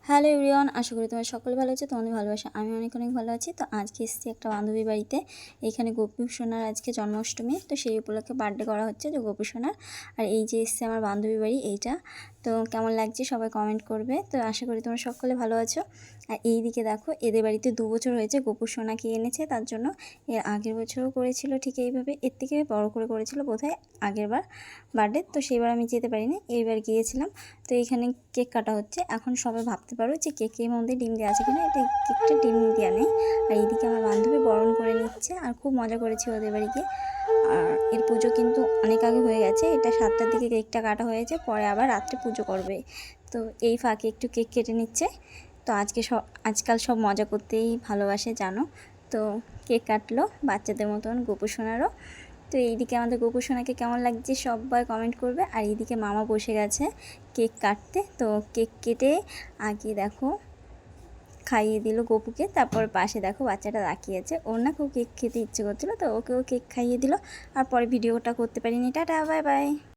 Hello everyone, আশা করি তোমার সকলে ভালো আছে। তোমাদের ভালোবাসা আমি অনেক অনেক ভালো আছি। তো আজকে এসেছি একটা বান্ধবীর বাড়িতে। এখানে গোপী সোনার আজকে জন্মাষ্টমী, তো সেই উপলক্ষে বার্থডে করা হচ্ছে যে গোপী সোনার। আর এই যে এসছে আমার বান্ধবীর বাড়ি এইটা। তো কেমন লাগছে সবাই কমেন্ট করবে। তো আশা করি তোমরা সকলে ভালো আছো। আর এই দিকে দেখো, এদের বাড়িতে 2 বছর হয়েছে গোপী সোনাকে এনেছে, তার জন্য এর আগের বছরও করেছিল ঠিক এইভাবে, এর থেকে বড় করে করেছিল বোধহয় আগের বার বার্থডে। তো সেইবার আমি যেতে পারিনি, এইবার গিয়েছিলাম। তো এখানে কেক কাটা হচ্ছে। এখন সবাই ভাবতে পারো যে কেকের মধ্যে ডিম দেওয়া আছে কিনা, এটা কেকটা ডিম দেওয়া নেই। আর এইদিকে আমার বান্ধবী বরণ করে নিচ্ছে, আর খুব মজা করেছি ওদের বাড়িতে। আর এর পুজো কিন্তু অনেক আগে হয়ে গেছে, এটা 7টার দিকে কেকটা কাটা হয়েছে, পরে আবার রাত্রে পুজো করবে। তো এই ফাঁকে একটু কেক কেটে নিচ্ছে। তো আজকাল সব মজা করতেই ভালোবাসে জানো। তো কেক কাটলো বাচ্চাদের মতন গোপু সোনারও। তো এইদিকে আমাদের গোপু সোনাকে কেমন লাগছে সবাই কমেন্ট করবে। আর এইদিকে মামা বসে গেছে কেক কাটতে। তো কেক কেটে আগে দেখো খাইয়ে দিল গোপুকে, তারপর পাশে দেখো বাচ্চাটা তাকিয়েছে, ওর না খুব কেক খেতে ইচ্ছে করছিলো, তো ওকেও কেক খাইয়ে দিল। আর পরে ভিডিওটা করতে পারিনি। Tata, bye bye.